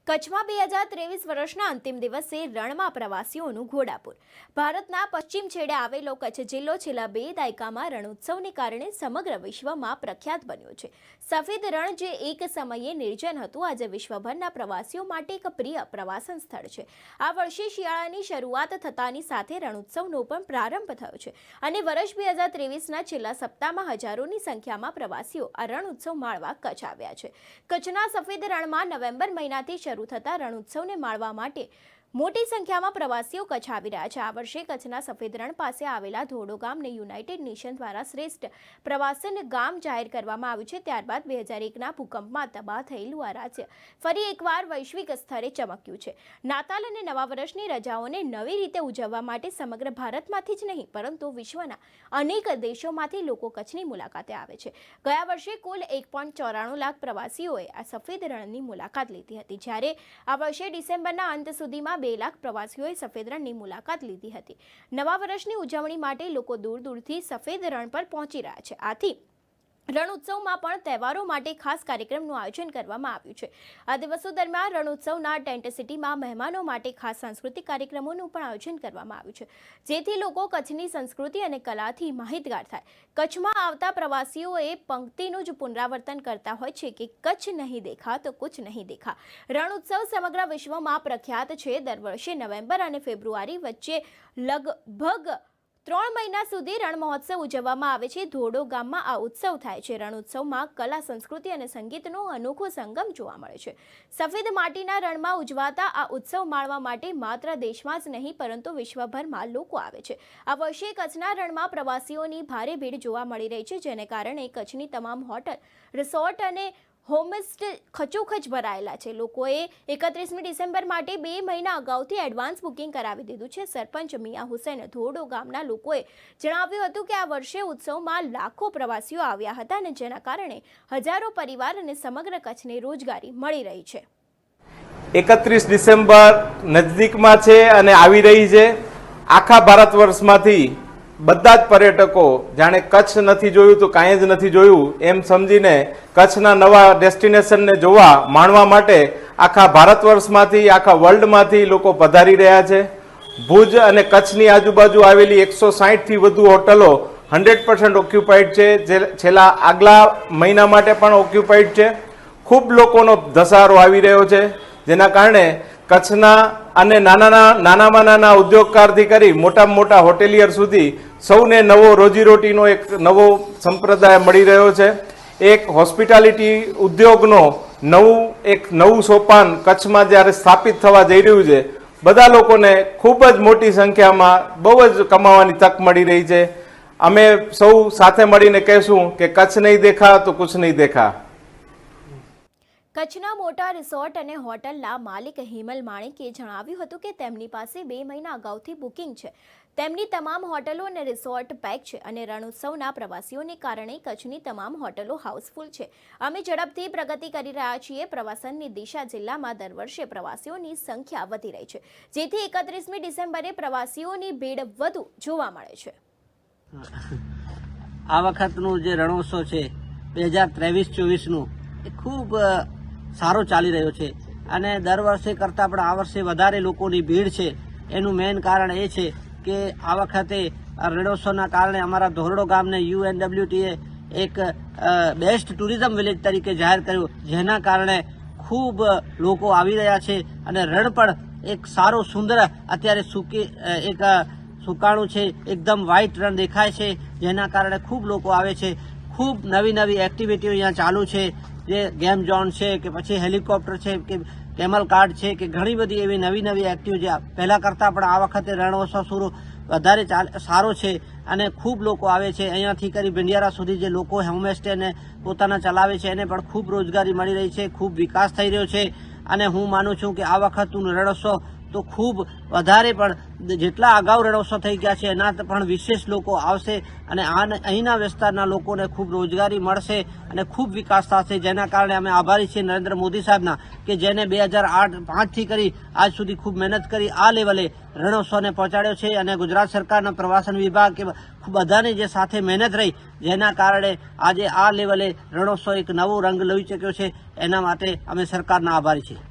કચ્છમાં 2023 વર્ષના અંતિમ દિવસે રણમાં પ્રવાસીઓનું ઘોડાપુર। ભારતના પશ્ચિમ છેડે આવેલો કચ્છ જિલ્લો છેલ્લા 2 દાયકામાં રણોત્સવને કારણે સમગ્ર વિશ્વમાં પ્રખ્યાત બન્યો છે। સફેદ રણ જે એક સમયે નિર્જન હતું, આજે વિશ્વભરના પ્રવાસીઓ માટે એક પ્રિય પ્રવાસન સ્થળ છે। આ વર્ષે શિયાળાની શરૂઆત થતાની સાથે રણોત્સવનો પણ પ્રારંભ થયો છે અને વર્ષ 2023ના છેલ્લા સપ્તાહમાં હજારોની સંખ્યામાં પ્રવાસીઓ આ રણોત્સવ માણવા કચ્છ આવ્યા છે। કચ્છના સફેદ રણમાં નવેમ્બર મહિનાથી શરૂ થતા રણોત્સવને માણવા માટે મોટી સંખ્યામાં પ્રવાસીઓ કચ્છ આવી રહ્યા છે। આ વર્ષે કચ્છના સફેદ રણ પાસે આવેલા ધોરડો ગામને યુનાઇટેડ નેશન દ્વારા શ્રેષ્ઠ પ્રવાસન ગામ જાહેર કરવામાં આવ્યું છે। ત્યારબાદ 2001ના ભૂકંપમાં તબાહ થયેલું આ રાજ્ય ફરી એકવાર વૈશ્વિક સ્તરે ચમક્યું છે। નાતાલ અને નવા વર્ષની રજાઓને નવી રીતે ઉજવવા માટે સમગ્ર ભારતમાંથી જ નહીં પરંતુ વિશ્વના અનેક દેશોમાંથી લોકો કચ્છની મુલાકાતે આવે છે। ગયા વર્ષે કુલ 1.94 લાખ પ્રવાસીઓએ આ સફેદ રણની મુલાકાત લીધી હતી, જ્યારે આ વર્ષે ડિસેમ્બરના અંત સુધીમાં 2 લાખ પ્રવાસીઓએ સફેદ રણની મુલાકાત લીધી હતી। નવા વર્ષની ઉજવણી માટે લોકો દૂર દૂરથી સફેદ રણ પર પહોંચી રહ્યા છે। આથી રણોત્સવમાં પણ તહેવારો માટે ખાસ કાર્યક્રમનું આયોજન કરવામાં આવ્યું છે। આ દિવસો દરમિયાન રણોત્સવના ટેન્ટ સિટીમાં મહેમાનો માટે ખાસ સાંસ્કૃતિક કાર્યક્રમોનું પણ આયોજન કરવામાં આવ્યું છે, જેથી લોકો કચ્છની સંસ્કૃતિ અને કલાથી માહિતગાર થાય। કચ્છમાં આવતા પ્રવાસીઓએ પંક્તિનું જ પુનરાવર્તન કરતા હોય છે કે કચ્છ નહીં દેખા તો કુછ નહીં દેખા। રણોત્સવ સમગ્ર વિશ્વમાં પ્રખ્યાત છે। દર વર્ષે નવેમ્બર અને ફેબ્રુઆરી વચ્ચે લગભગ 3 મહિના સુધી રણ મહોત્સવ ઉજવવામાં આવે છે। ધોરડો ગામમાં આ ઉત્સવ થાય છે। રણોત્સવમાં કલા, સંસ્કૃતિ અને સંગીતનો અનોખો સંગમ જોવા મળે છે। સફેદ માટીના રણમાં ઉજવાતા આ ઉત્સવ માણવા માટે માત્ર દેશમાં જ નહીં પરંતુ વિશ્વભરમાં લોકો આવે છે। આ વર્ષે કચ્છના રણમાં પ્રવાસીઓની ભારે ભીડ જોવા મળી રહી છે, જેને કારણે કચ્છની તમામ હોટલ, રિસોર્ટ અને હોમસ્ટે ખચોખચ ભરાયેલા છે। લોકોએ 31મી ડિસેમ્બર માટે 2 મહિના અગાઉથી એડવાન્સ બુકિંગ કરાવી દીધું છે। સરપંચ મિયા હુસૈન ધોરડો ગામના લોકોએ જણાવ્યું હતું કે આ વર્ષે ઉત્સવમાં લાખો પ્રવાસીઓ આવ્યા હતા અને જેના કારણે હજારો પરિવાર અને સમગ્ર કચ્છને રોજગારી મળી રહી છે। 31 ડિસેમ્બર નજદીકમાં છે અને આવી રહી છે। આખા ભારત વર્ષમાંથી બધા જ પર્યટકો જાણે કચ્છ નથી જોયું તો કાંઈ જ નથી જોયું એમ સમજીને કચ્છના નવા ડેસ્ટિનેશનને જોવા માણવા માટે આખા ભારત વર્ષમાંથી, આખા વર્લ્ડમાંથી લોકો પધારી રહ્યા છે। ભુજ અને કચ્છની આજુબાજુ આવેલી 160થી વધુ હોટલો 100% ઓક્યુપાઈડ છે, જે છેલ્લા આગલા મહિના માટે પણ ઓક્યુપાઈડ છે। ખૂબ લોકોનો ધસારો આવી રહ્યો છે, જેના કારણે કચ્છના અને નાનામાં નાના ઉદ્યોગકારથી કરી મોટામાં મોટા હોટેલિયર સુધી સૌને નવો રોજીરોટીનો એક નવો સંપ્રદાય મળી રહ્યો છે। એક હોસ્પિટાલિટી ઉદ્યોગનો નવું સોપાન કચ્છમાં જ્યારે સ્થાપિત થવા જઈ રહ્યું છે, બધા લોકોને ખૂબ જ મોટી સંખ્યામાં બહુ જ કમાવાની તક મળી રહી છે। અમે સૌ સાથે મળીને કહેશું કે કચ્છ નહીં દેખા તો કુછ નહીં દેખા। કચ્છના મોટા રિસોર્ટ અને હોટલના માલિક હિમલ માણેકે જણાવ્યું હતું કે તેમની પાસે 2 મહિના અગાઉથી બુકિંગ છે। તેમની તમામ હોટલો અને રિસોર્ટ પેક છે અને રણોત્સવના પ્રવાસીઓને કારણે કચ્છની તમામ હોટલો હાઉસફુલ છે। અમે ઝડપથી પ્રગતિ કરી રહ્યા છીએ। પ્રવાસનની દિશા જિલ્લામાં દર વર્ષે પ્રવાસીઓની સંખ્યા વધી રહી છે, જેથી 31મી ડિસેમ્બરે પ્રવાસીઓની ભીડ વધુ જોવા મળે છે। આ વખતનું જે રણોત્સવ છે 2023-24નું એ ખૂબ સારો ચાલી રહ્યો છે અને દર વર્ષે કરતાં પણ આ વર્ષે વધારે લોકોની ભીડ છે। એનું મેઇન કારણ એ છે કે આ વખતે રણોત્સવના કારણે અમારા ધોરડો ગામને UNWTએ એક બેસ્ટ ટુરિઝમ વિલેજ તરીકે જાહેર કર્યું, જેના કારણે ખૂબ લોકો આવી રહ્યા છે અને રણ પણ એક સારો સુંદર અત્યારે સુકાણું છે, એકદમ વ્હાઇટ રણ દેખાય છે, જેના કારણે ખૂબ લોકો આવે છે। ખૂબ નવી એક્ટિવિટીઓ અહીંયા ચાલુ છે, જે ગેમ ઝોન છે કે પછી હેલિકોપ્ટર છે કે કેમલ કાર્ડ છે કે ઘણી બધી એવી નવી એક્ટિવિટી પહેલાં કરતાં પણ આ વખતે રણોત્સવ વધારે સારો છે અને ખૂબ લોકો આવે છે। અહીંયાથી કરી ભીંડિયારા સુધી જે લોકો હોમસ્ટેને પોતાના ચલાવે છે એને પણ ખૂબ રોજગારી મળી રહી છે, ખૂબ વિકાસ થઈ રહ્યો છે અને હું માનું છું કે આ વખતનું રણોત્સવ તો ખૂબ વધારે પણ જેટલા અગાઉ રણોત્સવ થઈ ગયા છે એના પણ વિશેષ લોકો આવશે અને અહીંના વિસ્તારના લોકોને ખૂબ રોજગારી મળશે અને ખૂબ વિકાસ થશે। જેના કારણે અમે આભારી છીએ નરેન્દ્ર મોદી સાહેબના કે જેને 2005થી કરી આજ સુધી ખૂબ મહેનત કરી આ લેવલે રણોત્સવને પહોંચાડ્યો છે અને ગુજરાત સરકારના પ્રવાસન વિભાગ કે બધાની જે સાથે મહેનત રહી, જેના કારણે આજે આ લેવલે રણોત્સવ એક નવો રંગ લઈ શક્યો છે। એના માટે અમે સરકારના આભારી છીએ।